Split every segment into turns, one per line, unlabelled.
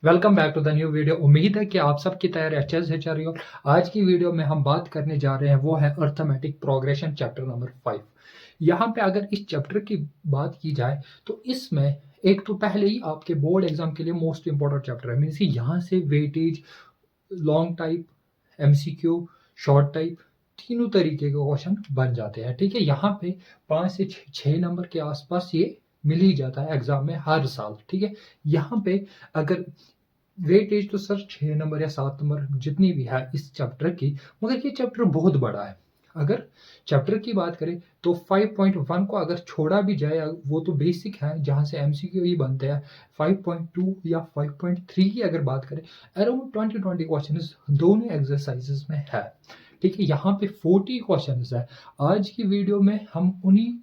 Welcome back to the new video. उम्मीद है कि आप सबकी तैयारी अच्छे से चल रही हो। आज की वीडियो में हम बात करने जा रहे हैं वो है अर्थमेटिक प्रोग्रेशन चैप्टर नंबर 5। यहाँ पे अगर इस चैप्टर की बात की जाए तो इसमें एक तो पहले ही आपके बोर्ड एग्जाम के लिए मोस्ट इंपॉर्टेंट चैप्टर है। मीन्स कि यहाँ से weightage, long type, MCQ, short type तीनों तरीके के क्वेश्चन बन जाते हैं। ठीक है, यहाँ पे 5 से 6 नंबर के आसपास ये मिल ही जाता है एग्जाम में हर साल। ठीक है, यहाँ पे अगर वेटेज तो सर 6 नंबर या 7 नंबर जितनी भी है इस चैप्टर की, मगर ये चैप्टर बहुत बड़ा है। अगर चैप्टर की बात करें तो 5.1 को अगर छोड़ा भी जाए, वो तो बेसिक है जहां से एमसीक्यू ही बनते हैं। 5.2 या 5.3 की अगर बात करें, अराउंड 20 क्वेश्चन दोनों एक्सरसाइजेस में है। ठीक है, यहाँ पे 40 क्वेश्चन है। आज की वीडियो में हम उन्हीं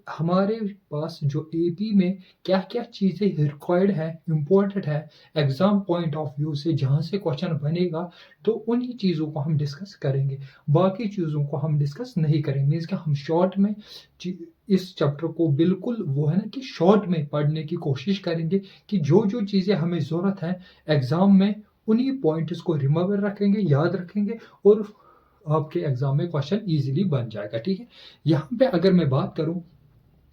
हमारे पास जो एपी में क्या क्या चीज़ें रिक्वायर्ड है, इम्पोर्टेंट है एग्जाम पॉइंट ऑफ व्यू से, जहाँ से क्वेश्चन बनेगा, तो उन्हीं चीज़ों को हम डिस्कस करेंगे। बाकी चीज़ों को हम डिस्कस नहीं करेंगे। मीन्स कि हम शॉर्ट में इस चैप्टर को बिल्कुल वो है ना कि शॉर्ट में पढ़ने की कोशिश करेंगे कि जो जो चीज़ें हमें ज़रूरत है एग्जाम में, उन्हीं पॉइंट्स को रिमेंबर रखेंगे, याद रखेंगे, और आपके एग्जाम में क्वेश्चन इजीली बन जाएगा। ठीक है, यहाँ पे अगर मैं बात करूं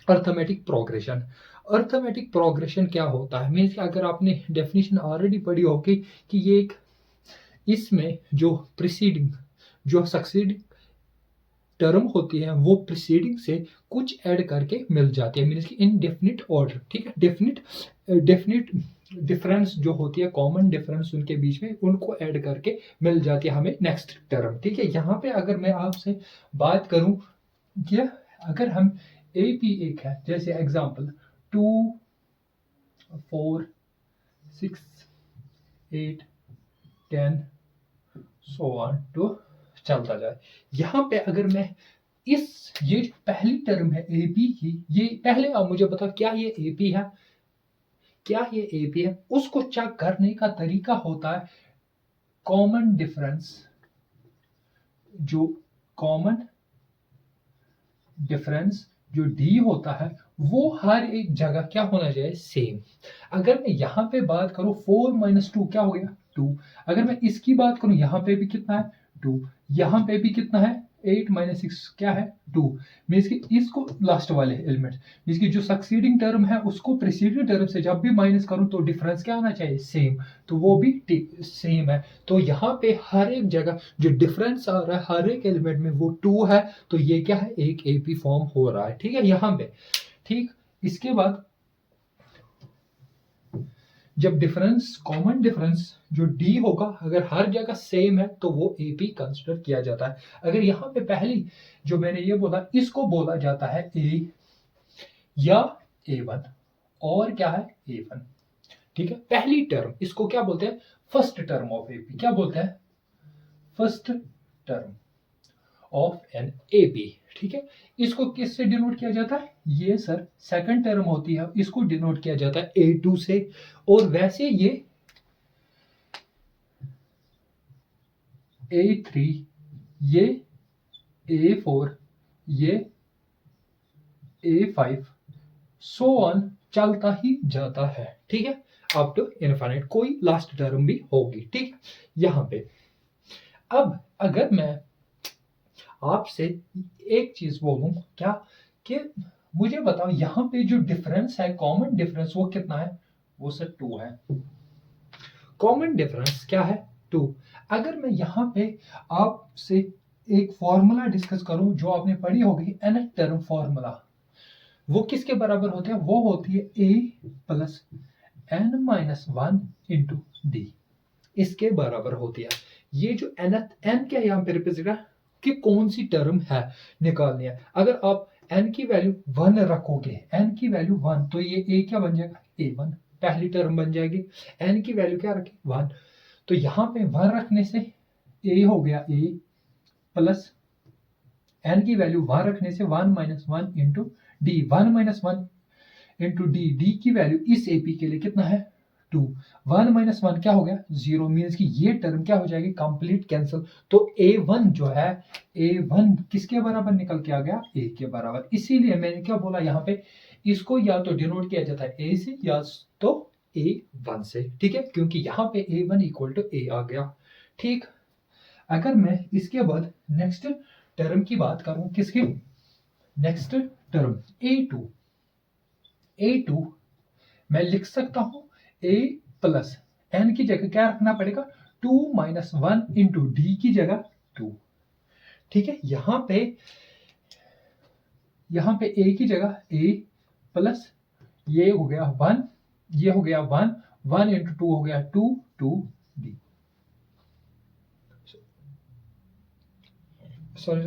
अर्थमेटिक प्रोग्रेशन, अर्थमेटिक प्रोग्रेशन क्या होता है? मीन्स कि अगर आपने डेफिनेशन ऑलरेडी पढ़ी होगी कि ये एक, इसमें जो प्रिसीडिंग, जो सक्सीडिंग टर्म होती है वो प्रिसीडिंग से कुछ ऐड करके मिल जाती है। मीन्स कि इन डेफिनिट ऑर्डर। ठीक है, डेफिनिट डिफरेंस जो होती है, कॉमन डिफरेंस उनके बीच में, उनको ऐड करके मिल जाती है हमें नेक्स्ट टर्म। ठीक है, यहाँ पे अगर मैं आपसे बात करूं कि अगर हम एपी एक है, जैसे एग्जांपल 2, 4, 6, 8, 10 सो ऑन टू चलता जाए। यहाँ पे अगर मैं ये जो पहली टर्म है एपी की, ये पहले आप मुझे बताओ क्या ये एपी है, क्या ये एपी है? उसको चेक करने का तरीका होता है कॉमन डिफरेंस। जो कॉमन डिफरेंस जो डी होता है वो हर एक जगह क्या होना चाहिए? सेम। अगर मैं यहाँ पे बात करूँ 4 - 2 क्या हो गया? 2। अगर मैं इसकी बात करूँ यहाँ पे भी कितना है? 2। यहाँ पे भी कितना है? 8 - 6 क्या है? 2। मीन्स कि इसको लास्ट वाले एलिमेंट, मीन्स कि जो सक्सीडिंग टर्म है उसको प्रीसीडिंग टर्म से जब भी माइनस करूँ तो डिफरेंस क्या आना चाहिए? सेम। तो वो भी सेम है। तो यहाँ पे हर एक जगह जो डिफरेंस आ रहा है हर एक एलिमेंट में वो 2 है। तो ये क्या है? एक एपी फॉर्म हो रहा है। ठीक है, यहाँ पे ठीक। इसके बाद जब डिफरेंस, कॉमन डिफरेंस जो डी होगा, अगर हर जगह सेम है तो वो एपी कंसिडर किया जाता है। अगर यहाँ पे पहली जो मैंने ये बोला, इसको बोला जाता है ए या A1, और क्या है? A1। ठीक है, पहली टर्म इसको क्या बोलते हैं? First term of AP. क्या बोलते हैं? First term of an AP. ठीक है, इसको किससे डिनोट किया जाता है? ये सर सेकंड टर्म होती है, इसको डिनोट किया जाता है A2 से। और वैसे ये A3, ये A4, ये A5 सो ऑन चलता ही जाता है। ठीक है, अप टू इनफाइनाइट, कोई लास्ट टर्म भी होगी। ठीक है, यहां पे अब अगर मैं आपसे एक चीज बोलूं क्या, कि मुझे बताओ यहाँ पे जो डिफरेंस है, कॉमन डिफरेंस, वो कितना है? वो सर 2 है। कॉमन डिफरेंस क्या है? 2। अगर मैं यहाँ पे आपसे एक फॉर्मूला डिस्कस करूं जो आपने पढ़ी होगी, nth टर्म फॉर्मूला, वो किसके बराबर होते हैं? वो होती है A+n-1 इंटू डी, इसके बराबर होती है। ये जो n क्या यहाँ पे रिप्रेजेंट है कि कौन सी टर्म है निकालनी है। अगर आप n की वैल्यू 1 रखोगे, n की वैल्यू 1, तो ये a क्या बन जाएगा? A1 पहली टर्म बन जाएगी। n की वैल्यू क्या रखें? 1। तो यहाँ पे 1 रखने से a हो गया a, प्लस n की वैल्यू 1 रखने से 1 - 1 into D, 1 - 1 into D, D की वैल्यू इस एपी के लिए कितना है? 2। 1 - 1 क्या हो गया? 0। मीन्स कि ये टर्म क्या हो जाएगी? Complete cancel. तो A1 जो है, A1 किसके बराबर निकल के आ गया? A के बराबर। इसीलिए मैंने क्या बोला यहाँ पे, इसको या तो डिनोट किया जाता है A से या तो A1 से, ठीक है, क्योंकि यहाँ पे A1 इक्वल टू A आ गया। ठीक, अगर मैं इसके बाद नेक्स्ट टर्म की बात करूं, किसकी नेक्स्ट टर्म A2 मैं लिख सकता हूं A प्लस n की जगह क्या रखना पड़ेगा, 2 माइनस 1 इंटू डी की जगह 2। ठीक है, यहाँ पे A की जगह A प्लस ये हो गया 1, ये हो गया 1, 1 इंटू 2 हो गया 2, 2d। सॉरी,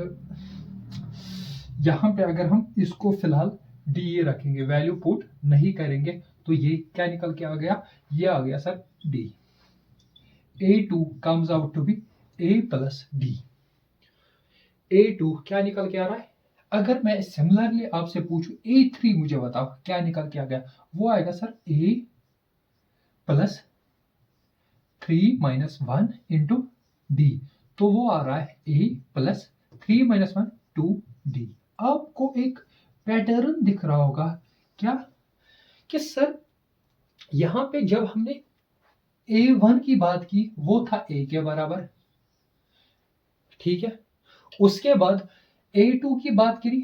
यहाँ पे अगर हम इसको फिलहाल डी रखेंगे, वैल्यू पुट नहीं करेंगे, तो ये क्या निकल के आ गया, ये आ गया sir D. A2 comes out to be A plus D. A2 क्या निकल के आ रहा है, अगर मैं सिमिलरली आपसे पूछूं A3 मुझे बताओ क्या निकल के आ गया, वो आएगा sir A plus 3 minus 1 into D, तो वो आ रहा है A प्लस 3 माइनस 1 2d। आपको एक पैटर्न दिख रहा होगा क्या, कि सर यहां पे जब हमने A1 की बात की वो था A के बराबर, ठीक है, उसके बाद A2 की बात करी,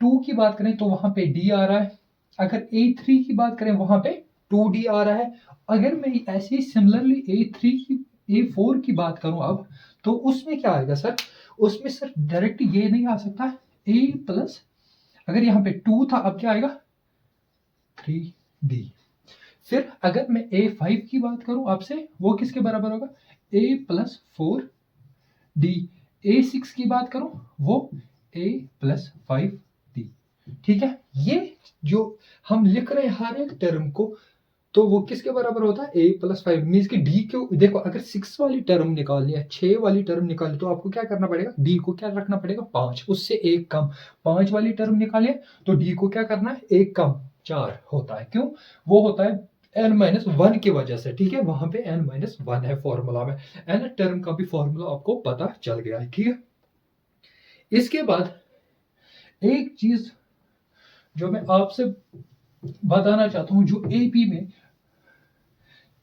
2 की बात करें तो वहां पे D आ रहा है, अगर A3 की बात करें वहां पे 2D आ रहा है। अगर मैं ऐसे ही सिमिलरली A3 की A4 की बात करूं अब, तो उसमें क्या आएगा सर, उसमें सर डायरेक्ट ये नहीं आ सकता A प्लस, अगर यहाँ पे 2 था अब क्या आएगा 3D। फिर अगर मैं A5 की बात करूं आपसे, वो किसके बराबर होगा, A प्लस 4D। A6 की बात करूं वो A प्लस 5D। ठीक है, ये जो हम लिख रहे हैं हर एक टर्म को, तो वो किसके बराबर होता है, A प्लस 5, मीन्स कि D को देखो, अगर 6 वाली टर्म निकालनी है, 6 वाली टर्म निकालनी, तो आपको क्या करना पड़ेगा, D को क्या रखना पड़ेगा 5, उससे एक कम। 5 वाली टर्म निकालिए तो D को क्या करना है, एक कम, 4 होता है। क्यों, वो होता है n-1 की वजह से, ठीक है, वहां पे n-1 है फॉर्मूला में, n टर्म का भी फॉर्मूला आपको पता चल गया है। ठीक है, इसके बाद एक चीज जो मैं आपसे बताना चाहता हूं, जो AP में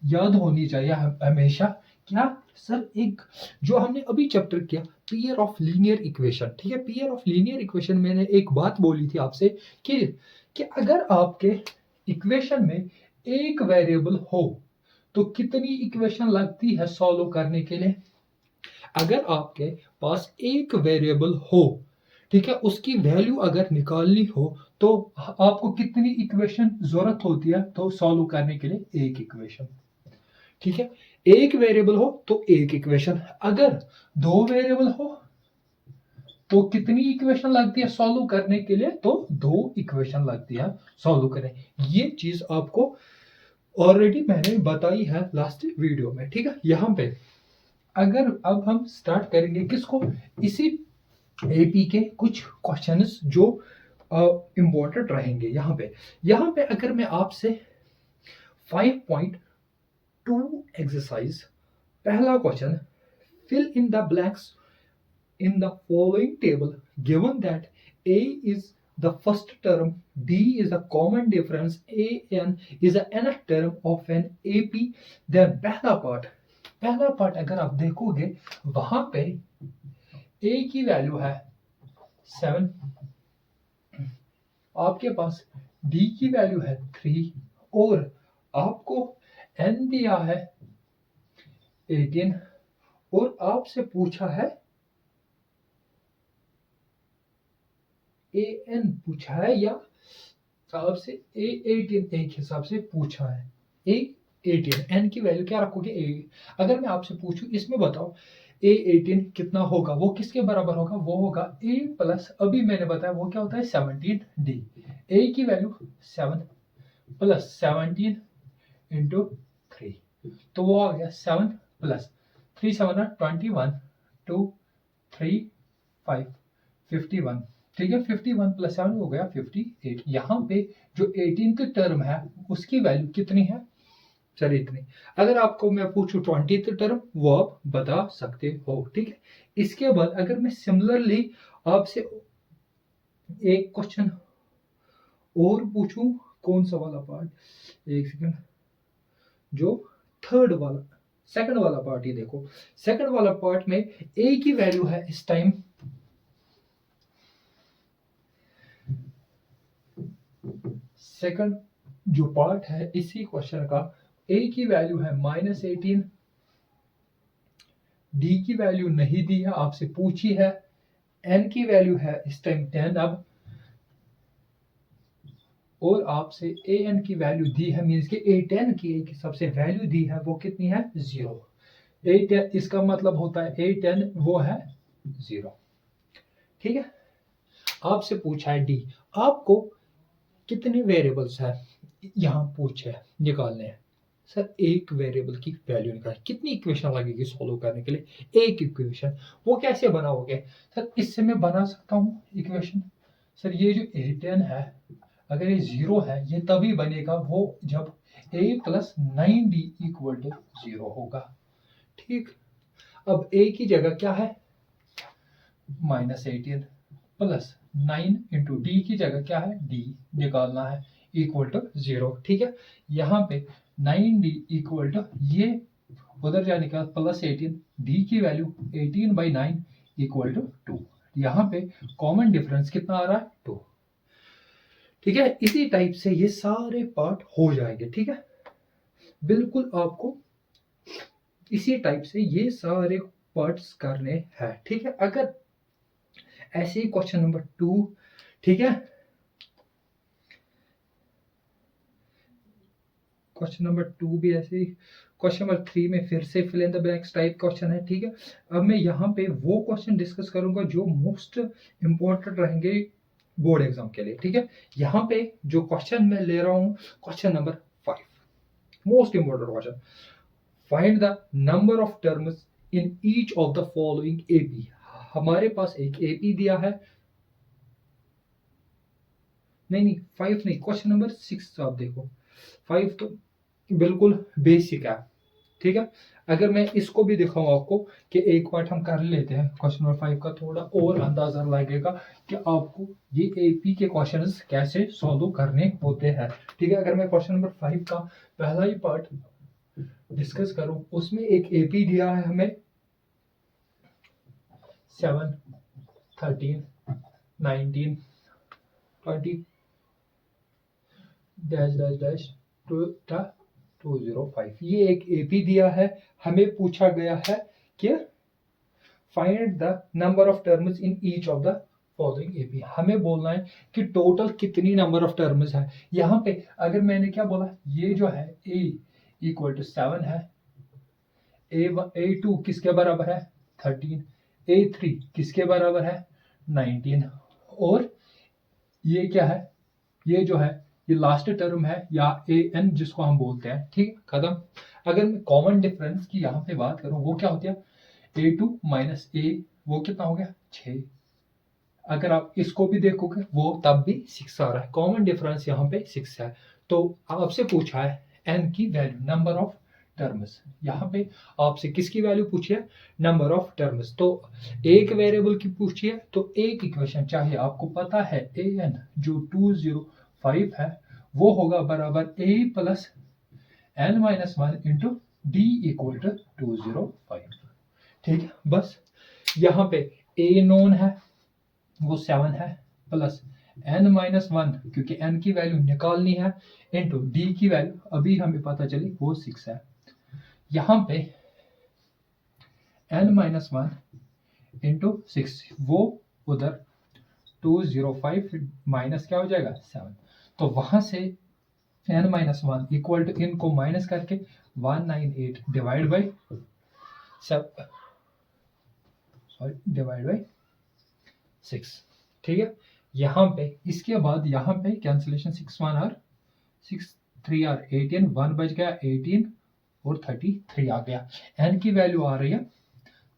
याद होनी चाहिए हमेशा, क्या सर, एक जो हमने अभी चैप्टर किया पेयर ऑफ लीनियर इक्वेशन, ठीक है, पेयर ऑफ लीनियर इक्वेशन, मैंने एक बात बोली थी आपसे कि अगर आपके इक्वेशन में एक वेरिएबल हो तो कितनी इक्वेशन लगती है सॉल्व करने के लिए। अगर आपके पास एक वेरिएबल हो, ठीक है, उसकी वैल्यू अगर निकालनी हो तो आपको कितनी इक्वेशन जरूरत होती है, तो सॉल्व करने के लिए एक इक्वेशन। ठीक है, एक वेरिएबल हो तो एक इक्वेशन, अगर दो वेरिएबल हो तो कितनी इक्वेशन लगती है सॉल्व करने के लिए, तो दो इक्वेशन लगती है सॉल्व करने। ये चीज आपको ऑलरेडी मैंने बताई है लास्ट वीडियो में। ठीक है, यहां पे अगर अब हम स्टार्ट करेंगे किसको, इसी AP के कुछ क्वेश्चंस जो इंपॉर्टेंट रहेंगे। यहाँ पे अगर मैं आपसे 5.2 एक्सरसाइज, पहला question, fill in the blanks in the following table given that A is the first term, D is the common difference, AN is the nth term of an AP, then पहला part अगर आप देखोगे वहां पे A की value है 7, आपके पास D की वैल्यू है 3, और आपको N दिया है 18, और आपसे पूछा है AN पूछा है, या आपसे A18 एक हिसाब से पूछा है, A18, N की वैल्यू क्या रखोगे A। अगर मैं आपसे पूछूं इसमें बताओ A18 कितना होगा, वो किसके बराबर होगा, वो होगा A प्लस, अभी मैंने बताया वो क्या होता है 17D। A की वैल्यू 7 प्लस 17 इंटू 3, तो वो आ गया 7 प्लस 3 7 21, 2 3 5 51। ठीक है, 51 प्लस 7 हो गया 58। यहाँ पे जो 18th टर्म है उसकी वैल्यू कितनी है सर, इतनी। अगर आपको मैं पूछूं 20th टर्म, वो आप बता सकते हो। ठीक है, इसके बाद अगर मैं सिमिलरली आपसे एक क्वेश्चन और पूछूं, कौन सा वाला पार्ट, एक सेकंड, जो थर्ड वाला सेकंड वाला पार्ट ही देखो। सेकंड वाला पार्ट में ए की वैल्यू है इस टाइम सेकंड जो पार्ट है इसी क्वेश्चन का, ए की वैल्यू है -18, डी की वैल्यू नहीं दी है, आपसे पूछी है, एन की वैल्यू है इस टाइम 10 अब, और आपसे ए एन की वैल्यू दी है, मीन्स कि A10 की एक सबसे वैल्यू दी है वो कितनी है 0। A10 इसका मतलब होता है A10 वो है 0। ठीक है, आपसे पूछा है डी, आपको कितने वेरिएबल्स है यहाँ पूछे निकालने हैं। सर एक वेरिएबल की वैल्यू निकाल, कितनी इक्वेशन लगेगी सॉल्व करने के लिए, एक इक्वेशन। वो कैसे बनाओगे सर, इससे मैं बना सकता हूँ इक्वेशन। सर ये जो A10 है अगर ये 0 है ये तभी बनेगा वो जब a plus 9d equal to 0 होगा। ठीक, अब a की जगह क्या है -18 प्लस 9 इंटू डी की जगह क्या है d निकालना है इक्वल टू 0। ठीक है, यहाँ पे 9d इक्वल टू ये उधर जाने का +18, d की वैल्यू 18/9 इक्वल टू 2। यहाँ पे कॉमन डिफरेंस कितना आ रहा है 2। ठीक है, इसी टाइप से ये सारे पार्ट हो जाएंगे। ठीक है, बिल्कुल आपको इसी टाइप से ये सारे पार्ट्स करने हैं। ठीक है, अगर ऐसे ही क्वेश्चन नंबर 2, ठीक है, क्वेश्चन नंबर 2 भी ऐसे ही, क्वेश्चन नंबर 3 में फिर से fill in the blanks type question है। ठीक है, अब मैं यहाँ पे वो क्वेश्चन डिस्कस करूंगा जो मोस्ट इंपॉर्टेंट रहेंगे बोर्ड एग्जाम के लिए। ठीक है, यहाँ पे जो क्वेश्चन मैं ले रहा हूँ question number 5, most important question, find the number of terms in each of the following AP. हमारे पास एक एपी दिया है, नहीं 5 नहीं, क्वेश्चन नंबर 6 आप देखो, 5 तो बिल्कुल बेसिक है। ठीक है, अगर मैं इसको भी दिखाऊं आपको कि एक पार्ट हम कर लेते हैं क्वेश्चन नंबर 5 का, थोड़ा और अंदाजा लगेगा कि आपको ये एपी के क्वेश्चंस कैसे सॉल्व करने होते हैं। ठीक है, अगर मैं क्वेश्चन नंबर 5 का पहला ही पार्ट डिस्कस करूं, उसमें एक एपी दिया है हमें 7, 13, 19, 20 डैश डैश डैश 205। ये एक एपी दिया है, हमें पूछा गया है कि find the number of terms in each of the following AP. हमें बोलना है कि टोटल कितनी नंबर ऑफ टर्म्स है। यहाँ पे अगर मैंने क्या बोला, ये जो है a इक्वल टू 7 है, a2 किसके बराबर है 13, a3 किसके बराबर है 19, और ये क्या है, ये जो है ये लास्ट टर्म है या an जिसको हम बोलते हैं। ठीक, खत्म। अगर मैं कॉमन डिफरेंस की यहाँ पे बात करूं वो क्या होती है, a2 माइनस a, वो कितना हो गया 6। अगर आप इसको भी देखोगे वो तब भी 6 आ रहा है, कॉमन डिफरेंस यहाँ पे 6 है। तो आपसे पूछा है n की वैल्यू, नंबर ऑफ टर्म्स। यहाँ पे आपसे किसकी वैल्यू पूछी है, नंबर ऑफ टर्म्स। तो एक वेरिएबल की पूछी है तो एक इक्वेशन चाहिए, आपको पता है an जो 205 है वो होगा बराबर a plus n-1 into D equal to 205। ठीक है, बस यहाँ पे a नोन है वो 7 है, प्लस n-1 क्योंकि n की वैल्यू निकालनी है, इंटू डी की वैल्यू अभी हमें पता चली वो 6 है। यहाँ पे n-1 इंटू 6, वो उधर 205 माइनस क्या हो जाएगा 7, तो वहां से n-1 इक्वल टू इनको माइनस करके 198 डिवाइड बाई 6। ठीक है, यहाँ पे इसके बाद यहाँ पे कैंसिलेशन 6 1 आर 6 3 आर 18, 1 बच गया 18 और 33 आ गया। n की वैल्यू आ रही है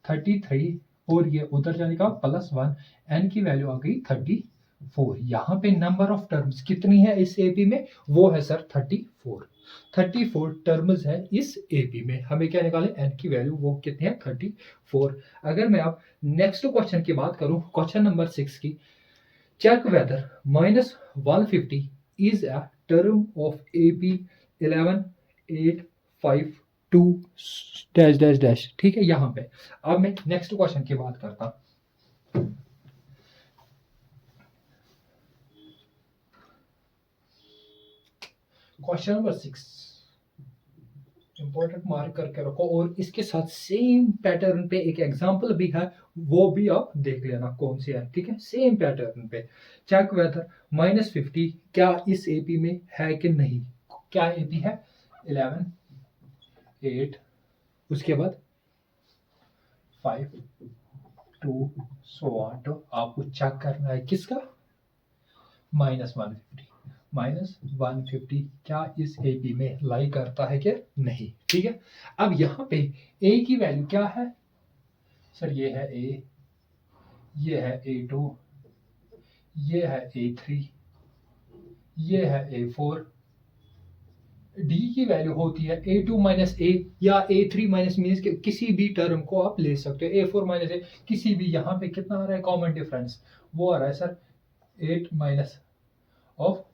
33 और ये उधर जाने का +1, n की वैल्यू आ गई 34। यहाँ पे नंबर ऑफ टर्म्स कितनी है इस एपी में, वो है सर 34 टर्म्स है इस एपी में। हमें क्या निकाले, n की वैल्यू वो कितनी है 34। अगर मैं अब नेक्स्ट क्वेश्चन की बात करूं, क्वेश्चन नंबर 6 की, check whether -150 is a term of AP 11, 8, 5 2 dash dash dash, ठीक है। यहाँ पे अब मैं नेक्स्ट क्वेश्चन की बात करता हूँ। क्वेश्चन नंबर 6 इंपॉर्टेंट मार्क करके रखो, और इसके साथ सेम पैटर्न पे एक एग्जांपल भी है, वो भी आप देख लेना कौन सी है, ठीक है। सेम पैटर्न पे चेक वेदर -50 क्या इस एपी में है कि नहीं। क्या एपी है? 11 8, उसके बाद 5 2 सो ऑन। तो आपको चेक करना है किसका? -150 -150 क्या इस एपी में लाई करता है कि नहीं, ठीक है। अब यहाँ पे ए की वैल्यू क्या है सर? ये है ए, ये है A2, ये है A3, ये है A4। डी की वैल्यू होती है A2 माइनस ए या A3 माइनस, मीन्स के किसी भी टर्म को आप ले सकते हो। A4 माइनस ए किसी भी, यहाँ पे कितना आ रहा है कॉमन डिफरेंस? वो आ रहा है sir 8 minus of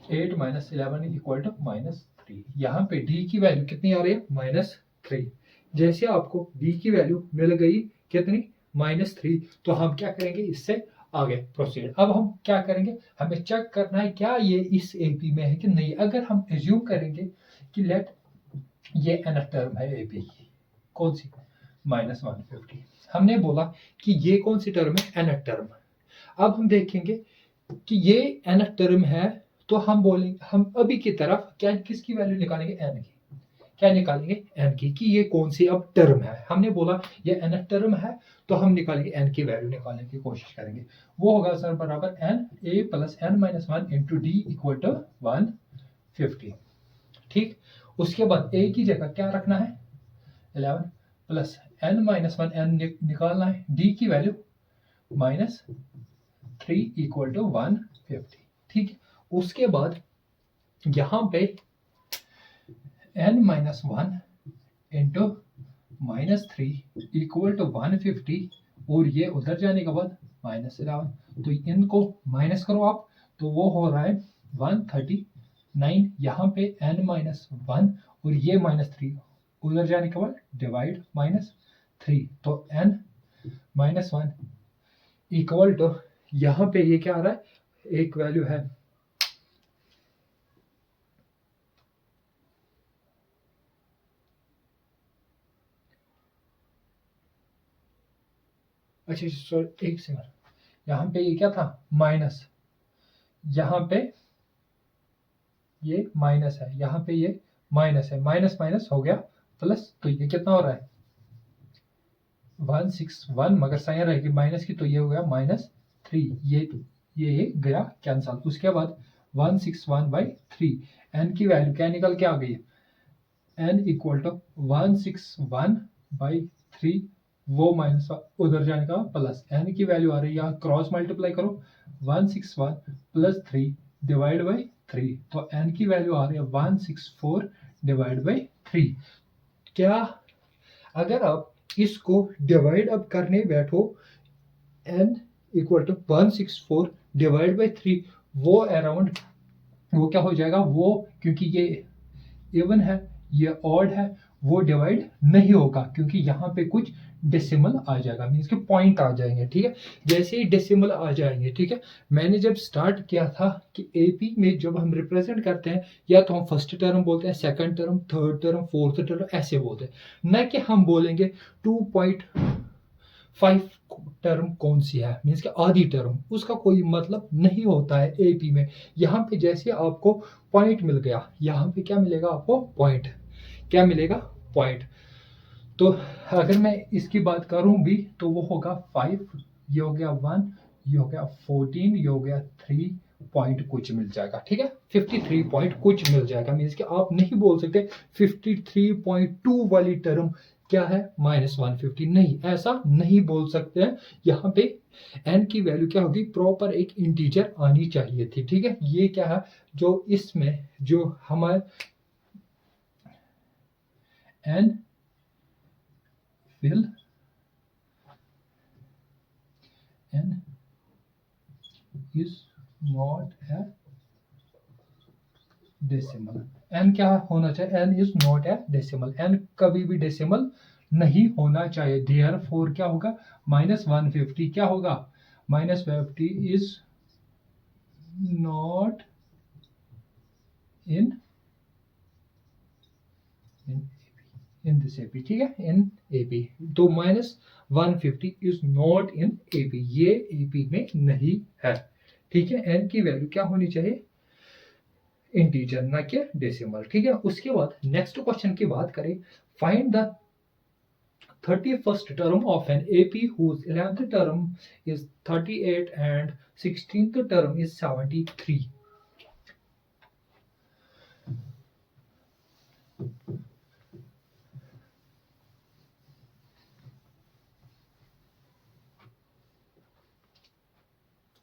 8 minus 11 equal to -3। यहाँ पे डी की वैल्यू कितनी आ रही है? -3। जैसे आपको डी की वैल्यू मिल गई कितनी? -3, तो हम क्या करेंगे? इससे आगे प्रोसीड। अब हम क्या करेंगे? हमें चेक करना है क्या ये इस एपी में है कि नहीं। अगर हम एज्यूम करेंगे कि लेट ये nth टर्म है एपी की, कौन सी? -150। हमने बोला कि ये कौन सी टर्म है? nth term. अब हम देखेंगे कि ये nth टर्म है, तो हम बोलेंगे, हम अभी की तरफ क्या, किसकी वैल्यू निकालेंगे? n की। क्या निकालेंगे? n की, कि ये कौन सी अब टर्म है। हमने बोला ये nth टर्म है, तो हम निकालेंगे n की वैल्यू निकालने की कोशिश करेंगे। वो होगा सर बराबर n a plus n minus 1 into D equal to 150, ठीक। उसके बाद a की जगह क्या रखना है? 11 प्लस n माइनस 1, n निकालना है, d की वैल्यू -3 इक्वल टू 150, ठीक। उसके बाद यहाँ पे n minus 1 into -3 equal to 150, और ये उधर जाने के बाद -11, तो इनको माइनस करो आप, तो वो हो रहा है 139। यहाँ पे n माइनस 1 और ये -3 उधर जाने के बाद डिवाइड -3, तो n माइनस 1 इक्वल टू, यहाँ पे ये क्या आ रहा है? एक वैल्यू है अच्छा सॉरी एक सेकंड, यहाँ पे ये क्या था? माइनस, यहाँ पे ये माइनस है, यहाँ पे ये माइनस है, माइनस माइनस हो गया प्लस, तो ये कितना हो रहा है? 161, मगर साइन रहेगी माइनस की, तो ये हो गया -3, ये गया कैंसल। उसके बाद 161/3, n की वैल्यू क्या निकल के आ गई? n इक्वल टू 161/3, वो माइनस उधर जाने का प्लस, n की वैल्यू आ रही है, यहाँ क्रॉस मल्टीप्लाई करो, 161 प्लस 3 डिवाइड बाई 3, तो n की वैल्यू आ रही है 164 डिवाइड बाई 3। क्या अगर आप इसको डिवाइड अब करने बैठो, n equal to 164 divide by 3, वो अराउंड, वो क्या हो जाएगा? वो क्योंकि ये इवन है, ये ऑड है, वो डिवाइड नहीं होगा, क्योंकि यहाँ पे कुछ डेसिमल आ जाएगा, मीन्स के पॉइंट आ जाएंगे, ठीक है। जैसे ही डेसिमल आ जाएंगे, ठीक है। मैंने जब स्टार्ट किया था कि एपी में जब हम रिप्रेजेंट करते हैं, या तो हम फर्स्ट टर्म बोलते हैं, second term, third term, fourth term, ऐसे बोलते हैं, न कि हम बोलेंगे 2.5 टर्म कौन सी है, मीन्स के आधी टर्म, उसका कोई मतलब नहीं होता है एपी में। यहाँ पे जैसे आपको पॉइंट मिल गया, यहाँ पे क्या मिलेगा आपको? पॉइंट। क्या मिलेगा? पॉइंट। तो अगर मैं इसकी बात करूं भी, तो वो होगा 5, ये हो गया 1, ये हो गया 14, ये हो गया 3 पॉइंट कुछ मिल जाएगा, ठीक है। 53 पॉइंट कुछ मिल जाएगा, मीन्स कि आप नहीं बोल सकते 53.2 वाली टर्म क्या है? -150, नहीं, ऐसा नहीं बोल सकते हैं। यहाँ पे n की वैल्यू क्या होगी? प्रॉपर एक इंटीजर आनी चाहिए थी, ठीक है। ये क्या है जो इसमें जो हमारे n will n is not a decimal. N क्या होना चाहिए? N is not a decimal. N कभी भी डेसिमल नहीं होना चाहिए। देयरफॉर क्या होगा? -150 क्या होगा? -50 is not in in this AP. ठीक है, इन एपी। तो -150 इज नॉट इन एपी, ये एपी में नहीं है। ठीक है, एन की वैल्यू क्या होनी चाहिए? इंटीजर, ना कि डेसिमल। ठीक है, उसके बाद नेक्स्ट क्वेश्चन की बात करें। Find the 31st term of an AP whose 11th term is 38 and 16th term is 73.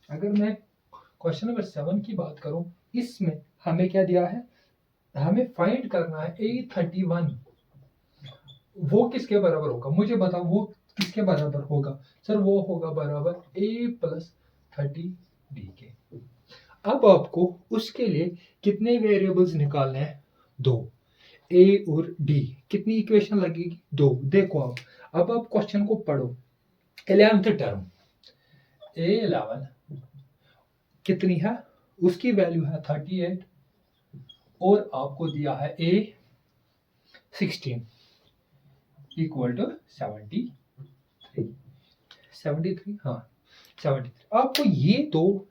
अगर मैं क्वेश्चन नंबर 7 की बात करूं, इसमें हमें क्या दिया है? हमें फाइंड करना है A31, वो किसके बराबर होगा? मुझे बताओ वो किसके बराबर होगा? सर वो होगा बराबर A+30D के। अब आपको उसके लिए कितने वेरिएबल्स निकालने हैं? 2, ए और डी। कितनी इक्वेशन लगेगी? 2। देखो अब आप क्वेश्चन को पढ़ो। 11th टर्म A11 कितनी है? उसकी वैल्यू है 38 और आपको दिया है A16 इक्वल टू 73। हाँ, 73। आपको ये दो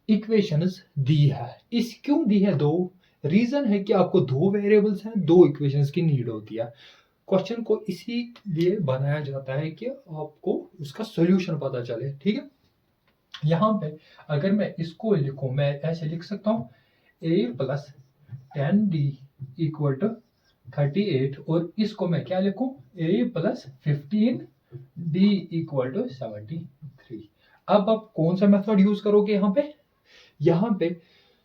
इक्वेशंस दी है। इस क्यों दी है दो? रीजन है कि आपको दो वेरिएबल्स हैं, दो इक्वेशंस की नीड होती है। क्वेश्चन को इसीलिए बनाया जाता है कि आपको उसका सॉल्यूशन पता चले। ठीक है, यहाँ पे अगर मैं इसको लिखूं, मैं ऐसे लिख सकता हूँ A+10D इक्वल टू 38 और इसको मैं क्या लिखूं? A+15D equal to 73। अब आप कौन सा मेथड यूज करोगे यहाँ पे? यहाँ पे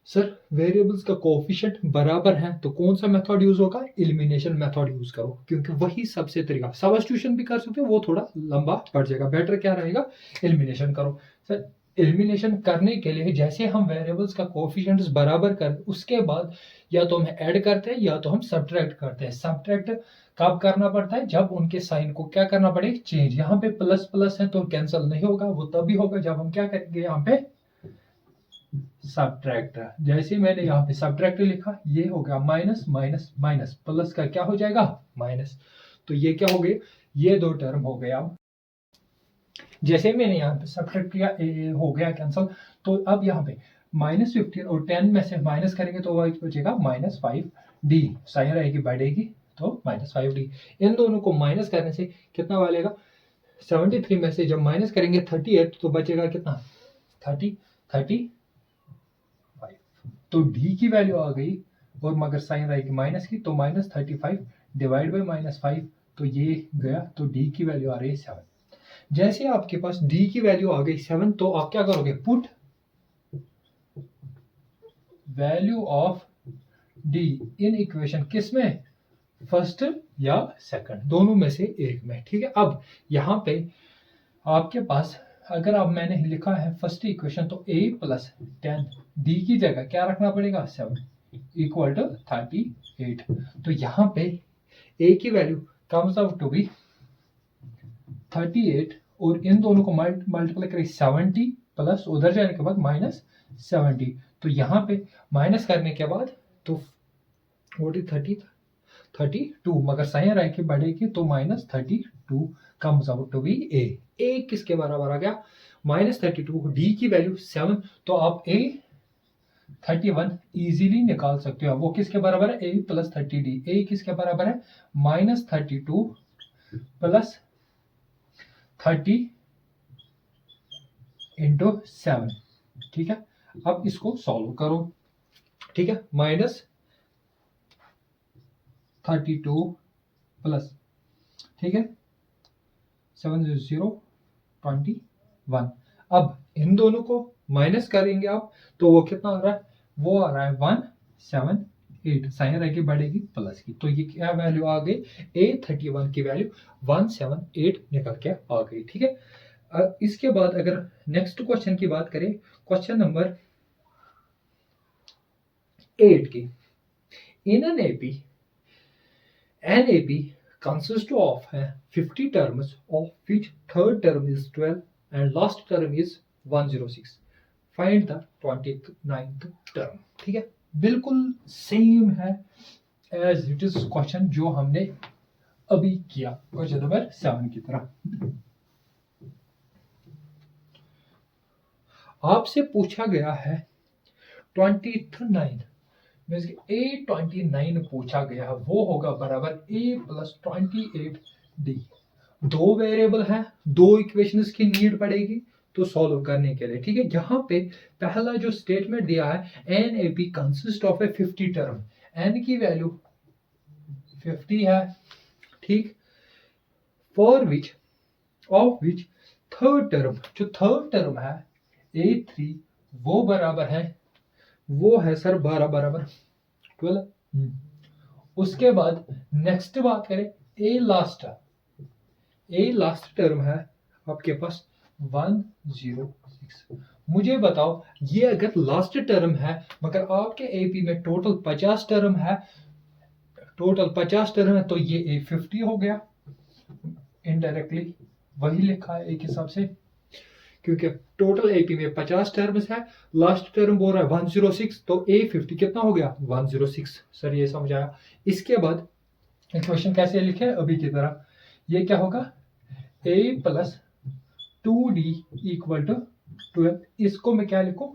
सर वेरिएबल्स का कोएफिशिएंट बराबर है तो कौन सा मेथड यूज होगा? एलिमिनेशन मेथड यूज करो, क्योंकि वही सबसे तरीका। सब्स्टिट्यूशन भी कर सकते हो, वो थोड़ा लंबा पड़ जाएगा। बेटर क्या रहेगा? एलिमिनेशन करो। सर एलिमिनेशन करने के लिए जैसे हम वेरिएबल्स का कोएफिशिएंट्स बराबर कर, उसके बाद या तो हम ऐड करते हैं या तो हम सब्ट्रैक्ट करते हैं। सब्ट्रैक्ट कब करना पड़ता है? जब उनके साइन को क्या करना पड़े? चेंज। यहाँ पे प्लस प्लस है तो कैंसिल नहीं होगा, वो तभी होगा जब हम क्या करेंगे? यहाँ पे सब्ट्रैक्ट। जैसे मैंने यहाँ पे सब्ट्रैक्ट लिखा, ये हो गया माइनस माइनस माइनस, प्लस का क्या हो जाएगा? माइनस। तो ये क्या हो गए? ये दो टर्म हो गया। जैसे मैंने यहाँ पे सब्ट्रैक्ट किया, हो गया कैंसिल। तो अब यहाँ पे -15 और 10 में से माइनस करेंगे तो वह बचेगा -5D। साइन रहेगी, बढ़ेगी तो -5D। इन दोनों को माइनस करने से कितना बचेगा? 73 में से जब माइनस करेंगे 38 तो बचेगा कितना? 30। तो डी की वैल्यू आ गई और मगर साइन रहेगी माइनस की, तो -35 डिवाइड बाई -5, तो ये गया। तो डी की वैल्यू आ रही है 7। जैसे आपके पास डी की वैल्यू आ गई 7 तो आप क्या करोगे? Put value of D in equation, किस में? फर्स्ट या सेकंड, दोनों में से एक में। ठीक है, अब यहाँ पे आपके पास अगर अब मैंने लिखा है फर्स्ट इक्वेशन तो A+10 डी की जगह क्या रखना पड़ेगा? 7 इक्वल टू 38। तो यहाँ पे A की value comes out to be 38 और इन दोनों को मल्टीप्लाई करें 70 प्लस उधर जाने के बाद -70। तो यहाँ पे माइनस करने के बाद तो व्हाट इज 32, मगर साइन रह के बढ़ेगी तो -32 कम्स आउट टू बी ए किसके बराबर आ गया? -32। डी की वैल्यू 7, तो आप A31 इजीली निकाल सकते हो। वो किसके बराबर है? A+30D। ए किसके बराबर है? -32 प्लस 30 इंटू 7। ठीक है, अब इसको सॉल्व करो। ठीक है, -32 प्लस, ठीक है, 7 0 21। अब इन दोनों को माइनस करेंगे आप तो वो कितना आ रहा है? वो आ रहा है 178। साइन रहेगी, बढ़ेगी प्लस की, तो ये क्या वैल्यू आ गई? A31 की वैल्यू 178 निकल के आ गई। ठीक है, इसके बाद अगर नेक्स्ट क्वेश्चन की बात करें, क्वेश्चन नंबर 8 की, इन an AP consists of 50 terms of which third term is 12 and last term is 106. Find the 29th term. ठीक है, बिल्कुल सेम है एज इट इज क्वेश्चन जो हमने अभी किया क्वेश्चन नंबर 7 की तरह। आपसे पूछा गया है 29 A29 पूछा गया है, वो होगा बराबर A प्लस 28D। दो वेरिएबल है, दो इक्वेशंस की नीड पड़ेगी तो सॉल्व करने के लिए। ठीक है, यहाँ पे पहला जो स्टेटमेंट दिया है an A P consist of a 50 term, N की वैल्यू 50 है, ठीक, for which of which third term, जो थर्ड टर्म है A3 वो बराबर है, वो है सर 12 बराबर 12। उसके बाद नेक्स्ट बात करें ए लास्ट टर्म है आपके पास 106। मुझे बताओ ये अगर लास्ट टर्म है मगर आपके एपी में टोटल 50 टर्म है, तो ये A50 हो गया, इनडायरेक्टली वही लिखा है एक हिसाब से, क्योंकि टोटल एपी में 50 टर्म्स है, लास्ट टर्म बोल रहा है 106, तो A50 कितना हो गया 106। सर ये समझ आया। इसके बाद इक्वेशन कैसे लिखे अभी की तरह, ये क्या होगा A plus 2D equal to 12, इसको मैं क्या लिखूं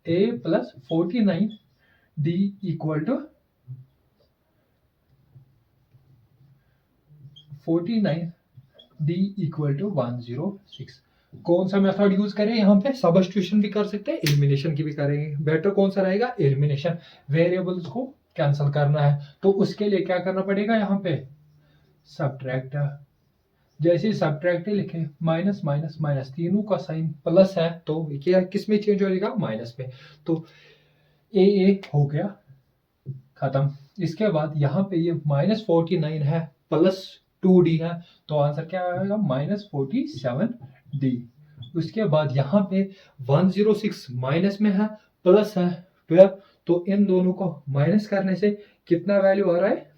A plus 49D equal to 106। कौन सा मेथड यूज करें यहाँ पे, सब्स्टिट्यूशन भी कर सकते हैं, एलिमिनेशन की भी करेंगे। बेटर कौन सा रहेगा, एलिमिनेशन। वेरिएबल्स को कैंसिल करना है तो उसके लिए क्या करना पड़ेगा, यहाँ पे सब्ट्रैक्ट। जैसे सब्ट्रैक्ट लिखे माइनस माइनस माइनस, तीनों का साइन प्लस है तो क्या किस में चेंज हो जाएगा, माइनस में, तो ए हो गया खत्म। इसके बाद यहाँ पे ये -49 है प्लस 2D है, तो आंसर क्या आएगा -47D। उसके बाद यहाँ पे 106 माइनस में है, प्लस है 12, तो इन दोनों को माइनस करने से कितना वैल्यू आ रहा है,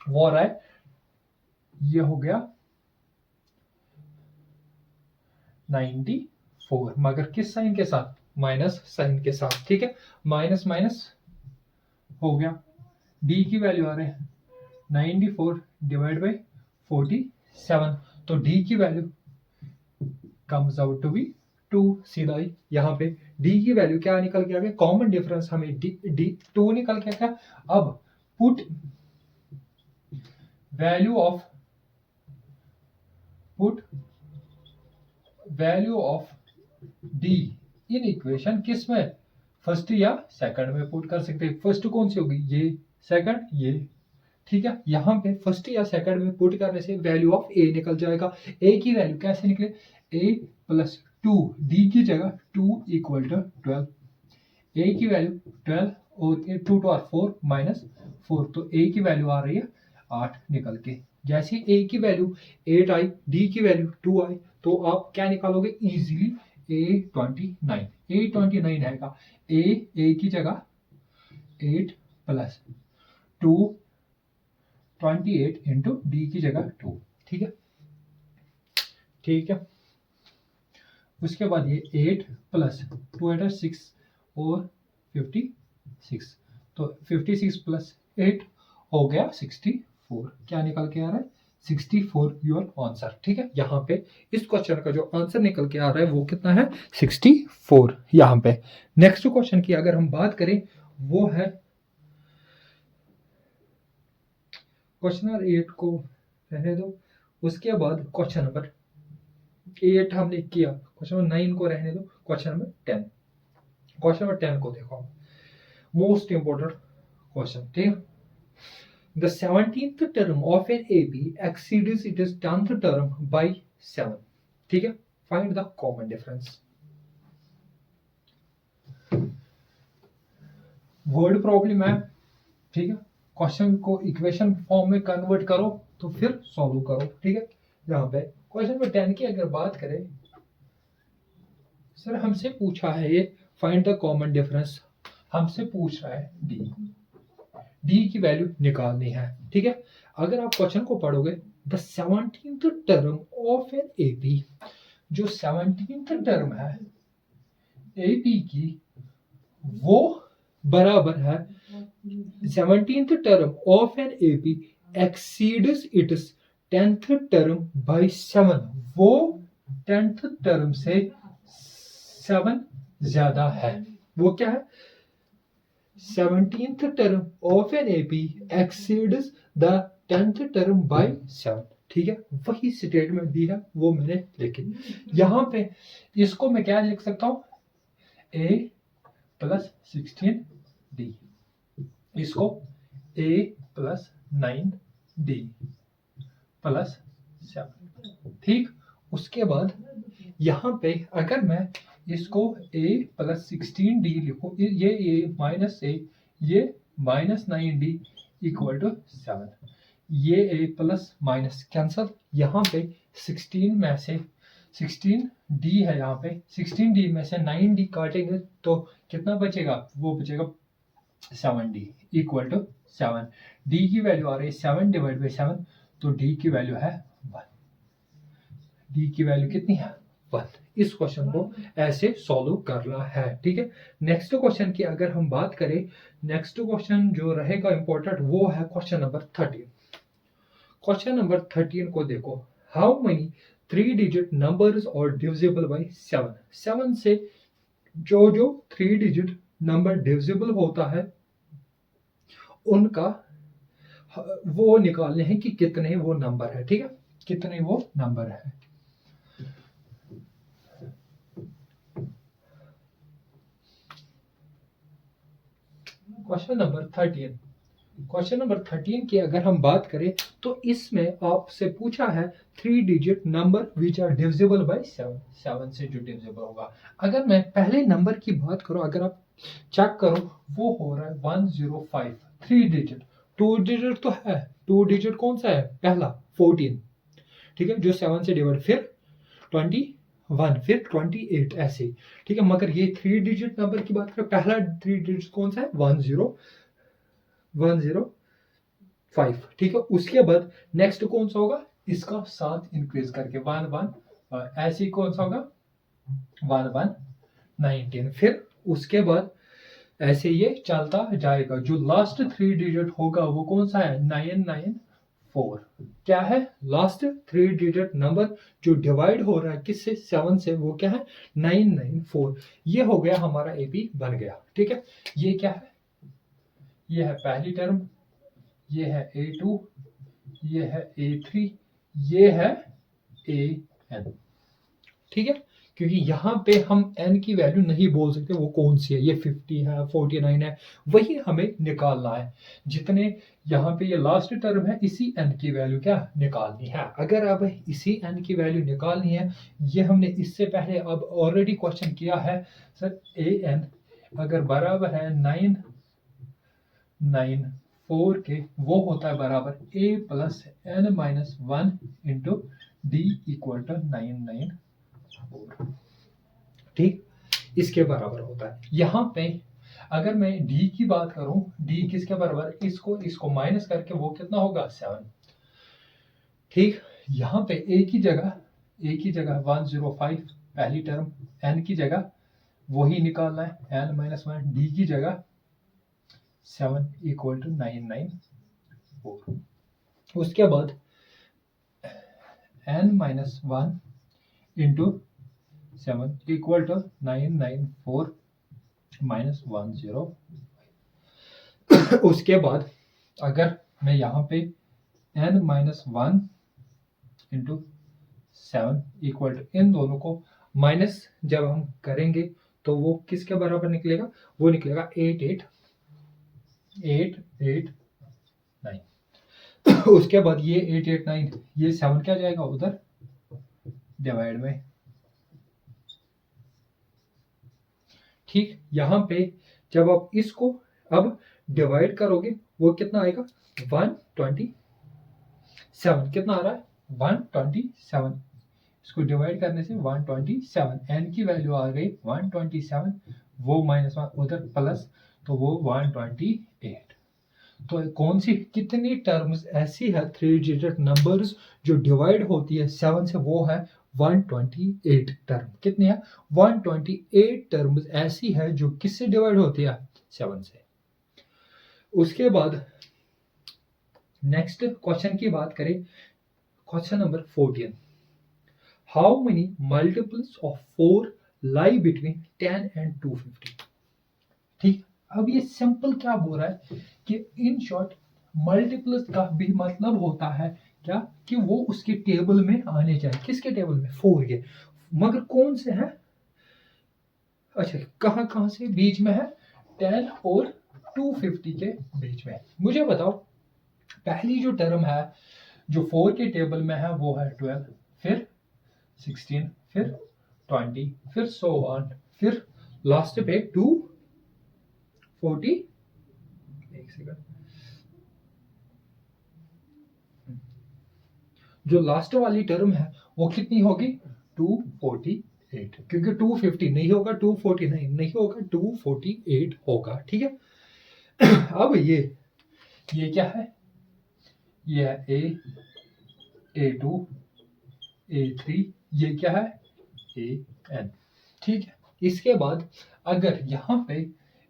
वो आ रहा है, ये हो गया 94, मगर किस साइन के साथ, माइनस साइन के साथ। ठीक है, माइनस माइनस हो गया, डी की वैल्यू आ रहे हैं 94 डिवाइड बाई 47, तो डी की value comes out to be 2। सीधा ही यहाँ पे डी की वैल्यू क्या निकल के आ गया, कॉमन डिफरेंस हमें डी 2 निकल के आया। अब put value of D in equation किस में, फर्स्ट या सेकंड में पुट कर सकते हैं। फर्स्ट कौन सी होगी, ये, सेकंड ये। ठीक है, यहाँ पे फर्स्ट या सेकंड में पुट करने से वैल्यू ऑफ ए निकल जाएगा। ए की वैल्यू कैसे निकले, ए प्लस 2, डी की जगह 2 इक्वल टू 12, ए की वैल्यू 12 और 2 to 4 -4, तो ए की वैल्यू आ रही है 8 निकल के। जैसे ए की वैल्यू 8 आई, डी की वैल्यू 2 आई, तो आप क्या निकालोगे इजीली, A29 आएगा। ए की जगह 8 प्लस 2 28 इंटू डी की जगह 2। ठीक है, ठीक है। उसके बाद ये 8 प्लस 2 8 6 और 56, तो 56 प्लस 8 हो गया 64। क्या निकल के आ रहा है, 64 योर आंसर। ठीक है, यहाँ पे इस क्वेश्चन का जो आंसर निकल के आ रहा है वो कितना है, 64 यहाँ पे। नेक्स्ट क्वेश्चन की अगर हम बात करें वो है क्वेश्चन नंबर 8 को रहने दो। उसके बाद क्वेश्चन नंबर 8 हमने किया, क्वेश्चन नंबर 9 को रहने दो। क्वेश्चन नंबर 10, क्वेश्चन नंबर 10 को देखो, मोस्ट इंपोर्टेंट क्वेश्चन। ठीक, the 17th term of an AP exceeds its 10th term by 7। ठीक है, find the common difference. Word problem है, ठीक है, क्वेश्चन को इक्वेशन फॉर्म में कन्वर्ट करो तो फिर सॉल्व करो। ठीक है, यहाँ पे क्वेश्चन नंबर 10 की अगर बात करें, सर हमसे पूछा है ये फाइंड द कॉमन डिफरेंस, हमसे पूछ रहा है डी की वैल्यू निकालनी है। ठीक है, अगर आप क्वेश्चन को पढ़ोगे, the 17th term of an AP, जो 17th टर्म है एपी की, वो बराबर है 17th term of an AP exceeds its 10th term by 7, वो 10th टर्म से 7 ज्यादा है। वो क्या है? 17th term of an AP exceeds the 10th term by 7। ठीक है, वही स्टेटमेंट दी है वो मैंने लिखी। यहां पे इसको मैं क्या लिख सकता हूं? a प्लस 16d, इसको a प्लस 9d प्लस 7। ठीक, उसके बाद यहां पे अगर मैं इसको a प्लस 16d लिखूं, ये a माइनस a, ये माइनस 9d इक्वल टू 7, ये a प्लस माइनस कैंसल, यहाँ पे 16 में से 16d है, यहाँ पे 16d में से 9d काटेंगे तो कितना बचेगा? वो बचेगा 7d इक्वल टू 7। d की वैल्यू आ रही है 7 डिवाइड बाई 7, तो d की वैल्यू है 1। d की वैल्यू कितनी है? 1। इस क्वेश्चन को ऐसे सॉल्व करना है। ठीक है, नेक्स्ट क्वेश्चन की अगर हम बात करें, नेक्स्ट क्वेश्चन जो रहेगा इंपॉर्टेंट वो है क्वेश्चन नंबर 13। क्वेश्चन नंबर 13 को देखो, हाउ मेनी 3 डिजिट नंबर्स और डिविजिबल बाय 7। 7 से जो 3 डिजिट नंबर डिविजिबल होता है उनका वो निकालने हैं कि कितने वो नंबर है। ठीक है, कितने वो नंबर है। क्वेश्चन नंबर 13, क्वेश्चन नंबर 13 की अगर हम बात करें तो इसमें आपसे पूछा है 3 digit number which are divisible by 7। 7 से जो डिविजिबल होगा, अगर मैं पहले नंबर की बात करूं, अगर आप चेक करो, वो हो रहा है 105। 3 डिजिट, 2 डिजिट तो है, 2 डिजिट कौन सा है? पहला 14। ठीक है, जो 7 से डिवाइड, फिर 21, फिर 28, ऐसे। ठीक है, मगर ये 3 डिजिट नंबर की बात करें, पहला 3 डिजिट कौन सा है? 105। ठीक है, उसके बाद नेक्स्ट कौन सा होगा? इसका 7 इंक्रीज करके 11, ऐसे ही कौन सा होगा? 1119। फिर उसके बाद ऐसे ये चलता जाएगा। जो लास्ट 3 डिजिट होगा वो कौन सा है? 994। क्या है? लास्ट 3 डिजिट नंबर जो डिवाइड हो रहा है किससे? 7 से, वो क्या है? 994। ये हो गया हमारा एपी बन गया। ठीक है, ये क्या है? ये है पहली टर्म, ये है A2, ये है A3, ये है AN। ठीक है, क्योंकि यहाँ पे हम n की वैल्यू नहीं बोल सकते वो कौन सी है, ये 50 है, 49 है, वही हमें निकालना है। जितने यहाँ पे ये लास्ट टर्म है, इसी n की वैल्यू क्या निकालनी है। अगर अब इसी n की वैल्यू निकालनी है, ये हमने इससे पहले अब ऑलरेडी क्वेश्चन किया है सर। AN अगर बराबर है 994 के, वो होता है बराबर a plus n minus 1 into D equal to 994। ठीक, इसके बराबर होता है। यहाँ पे अगर मैं d की बात करूं, d किसके बराबर? इसको माइनस करके वो कितना होगा? 7। ठीक, यहाँ पे a की जगह 105 पहली टर्म, n की जगह वही निकालना है n माइनस 1, d की जगह 7 इक्वल टू 994। उसके बाद n minus 1 into 7 equal to 994 minus 10। उसके बाद अगर मैं यहाँ पे n minus 1 into 7 equal to, इन दोनों को माइनस जब हम करेंगे तो वो किसके बराबर निकलेगा? वो निकलेगा 889। उसके बाद ये 889, ये 7 क्या जाएगा उधर डिवाइड में। ठीक, यहाँ पे जब आप इसको अब डिवाइड करोगे वो कितना आएगा? 127। कितना आ रहा है? 127 इसको डिवाइड करने से 127, n की वैल्यू आ गई 127, वो -1 उधर प्लस, तो वो 128। तो कौन सी कितनी टर्म्स ऐसी है 3 डिजिट नंबर्स जो डिवाइड होती है 7 से, वो है 128 टर्म। कितनी है? 128 टर्म्स ऐसी है जो किससे डिवाइड होती है? 7 से। उसके बाद नेक्स्ट क्वेश्चन की बात करें, question number 14, how many multiples of 4 lie between 10 and 250। ठीक, अब ये सिंपल क्या बोल रहा है कि इन शॉर्ट मल्टीपल्स का भी मतलब होता है क्या कि वो उसके टेबल में आने चाहिए। किसके टेबल में? 4 के। मगर कौन से हैं? अच्छा, कहां कहां से बीच में है? 10 और 250 के बीच में। मुझे बताओ, पहली जो टर्म है जो 4 के टेबल में है वो है 12, फिर 16, फिर 20, फिर सो ऑन, फिर लास्ट पे 240। एक सेकंड, जो लास्ट वाली टर्म है वो कितनी होगी? 248, क्योंकि 250 नहीं होगा, 249 नहीं होगा, 248 होगा। ठीक है। अब ये क्या है? ये है A2, A3, ये क्या है? AN। ठीक है। इसके बाद अगर यहाँ पे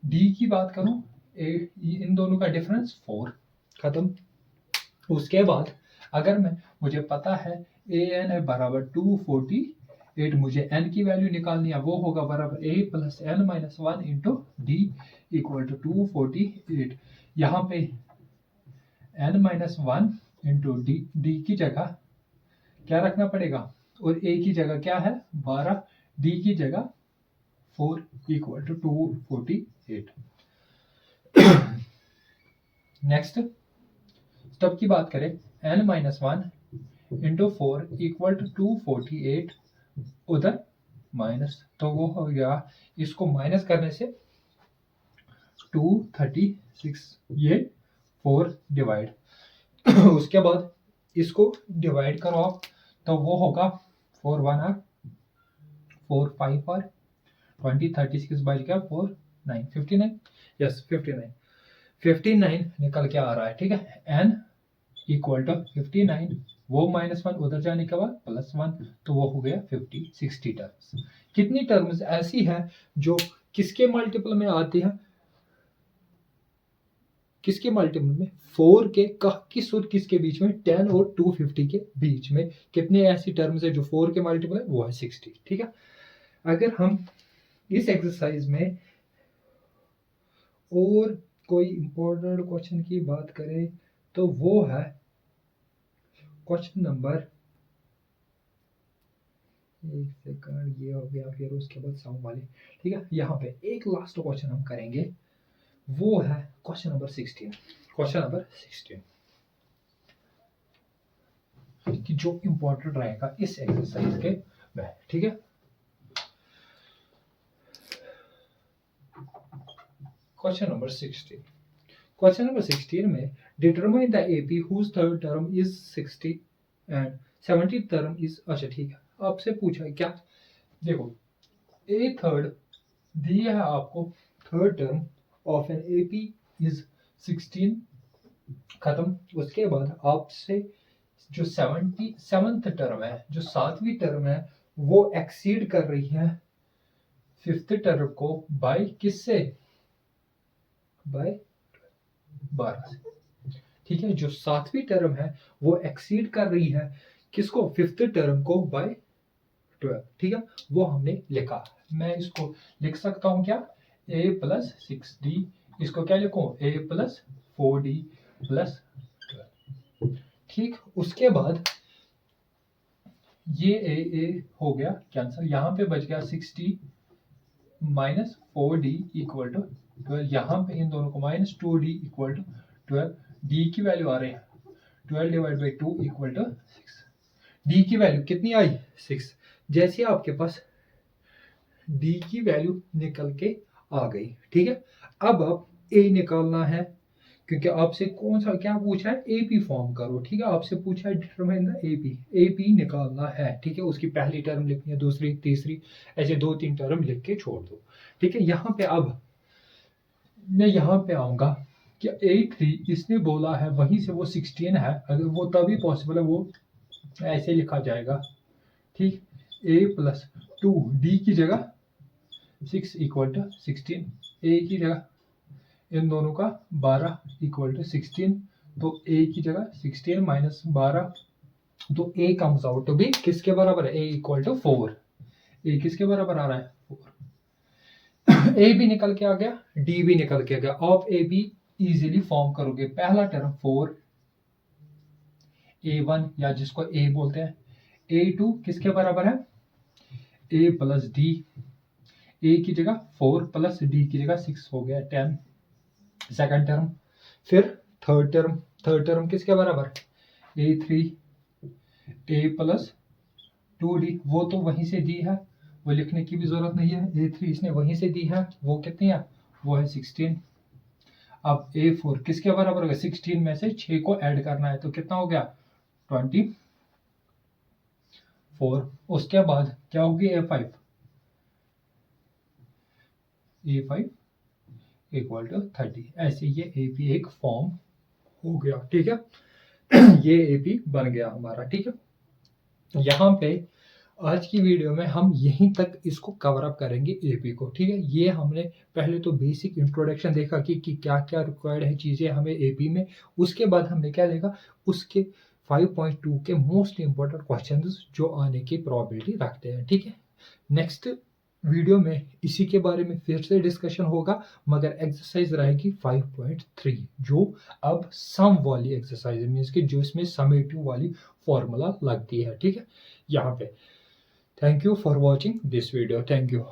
D की बात करूं, इन दोनों का डिफरेंस 4, खत्म। उसके बाद अगर मुझे पता है AN है बराबर 248, मुझे N की वैल्यू निकालनी है, वो होगा बराबर A plus N minus 1 into D equal to 248। यहाँ पे N माइनस 1 इंटू D की जगह क्या रखना पड़ेगा, और A की जगह क्या है? 12, D की जगह 4 इक्वल टू 248। नेक्स्ट स्टेप की बात करें, N minus 1 into 4 equal to 248, उधर माइनस, तो वो हो गया, इसको माइनस करने से 236, ये 4 डिवाइड। उसके बाद इसको डिवाइड करो आप, तो वो होगा 4 1 आर, 4 5 आर, 20 36 बच गया 4 9 59। यस 59, 59 निकल के आ रहा है। ठीक है। n इक्वल टू 59, वो -1 उधर जाने के बाद +1, तो वो हो गया 50 60 टर्म्स। कितनी टर्म्स ऐसी है जो किसके मल्टीपल में आती है? किसके मल्टीपल में? 4 के। किस और किसके बीच में? 10 और 250 के बीच में। कितने ऐसी टर्म्स है जो 4 के मल्टीपल है? वो है 60। ठीक है। अगर हम इस एक्सरसाइज में और कोई इंपॉर्टेंट क्वेश्चन की बात करें तो वो है क्वेश्चन नंबर, एक सेकंड, ये हो गया, फिर उसके बाद साउंड वाली। ठीक है। यहाँ पे एक लास्ट क्वेश्चन हम करेंगे, वो है क्वेश्चन नंबर 16। क्वेश्चन नंबर 16 कि जो इंपॉर्टेंट रहेगा इस एक्सरसाइज के में। ठीक है। क्वेश्चन नंबर 16, क्वेश्चन नंबर 16 में determine the AP whose third term is 60 and 70 term is. अच्छा ठीक है, आपसे पूछा है क्या? देखो, ए थर्ड दिया है आपको, third term of an AP is 16, खत्म। उसके बाद आपसे जो 77th टर्म है, जो 7वीं टर्म है, वो एक्सीड कर रही है 5th टर्म को बाय किससे? बाय 12 से। ठीक है। जो 7वीं टर्म है वो एक्सीड कर रही है किसको? 5th टर्म को बाय 12। ठीक है। वो हमने लिखा। मैं इसको लिख सकता हूं क्या? a प्लस 6d, इसको क्या लिखूं? a plus 4d plus 12। ठीक। उसके बाद ये a हो गया कैंसिल, यहाँ पे बच गया 6d minus 4d equal to 12। यहाँ पे इन दोनों को minus 2d equal to 12। d की वैल्यू आ रही है 12 divide by 2 equal to 6। d की वैल्यू कितनी आई? 6। जैसे आपके पास d की वैल्यू निकल के आ गई। ठीक है। अब आप a निकालना है, क्योंकि आपसे कौन सा क्या पूछा है, एपी फॉर्म करो, ठीक है। आपसे पूछा है डिटरमाइन द एपी, एपी निकालना है, ठीक है। उसकी पहली टर्म लिखनी है, दूसरी, तीसरी, ऐसे 2-3 टर्म लिख के छोड़ दो, ठीक है। यहाँ पे अब मैं यहाँ पे आऊंगा कि A3 इसने बोला है, वहीं से वो 16 है, अगर वो तभी पॉसिबल है, वो ऐसे लिखा जाएगा, ठीक। A+2 D की जगह 6 इक्वल टू 16, A की जगह इन दोनों का 12 इक्वल टू 16, तो A की जगह 16 माइनस 12, तो A comes out to be किसके बराबर है, A इक्वल टू 4। A किसके बराबर आ रहा है, 4। A भी निकल के आ गया, D भी निकल के आ गया। आप A B इजीली फॉर्म करोगे। पहला टर्म 4 A1 या जिसको A बोलते हैं, A2 किसके बराबर है, A प्लस D, A की जगह 4 प्लस D की जगह 6 हो गया 10, सेकंड टर्म। फिर थर्ड टर्म किसके बराबर, A3 A प्लस 2D, वो तो वहीं से दी है, वो लिखने की भी जरूरत नहीं है, A3 इसने वहीं से दी है, वो कितनी है, वो है 16। अब A4 किसके बराबर होगा, 16 में से 6 को ऐड करना है, तो कितना हो गया, 24। उसके बाद क्या होगी, A5 इक्वल टू 30। ऐसे ये AP एक फॉर्म हो गया, ठीक है। ये AP बन गया हमारा, ठीक है। यहाँ पे आज की वीडियो में हम यहीं तक इसको कवर अप करेंगे AP को, ठीक है। ये हमने पहले तो बेसिक इंट्रोडक्शन देखा कि क्या क्या रिक्वायर्ड है चीज़ें हमें AP में। उसके बाद हमने क्या देखा, उसके 5.2 के मोस्ट इंपॉर्टेंट क्वेश्चंस जो आने की प्रोबेबिलिटी रखते हैं, ठीक है। नेक्स्ट वीडियो में इसी के बारे में फिर से डिस्कशन होगा, मगर एक्सरसाइज रहेगी 5.3 जो अब सम वाली एक्सरसाइज मीन्स कि जो इसमें समेटिव वाली फॉर्मूला लगती है, ठीक है। यहाँ पे thank you for watching this video, thank you.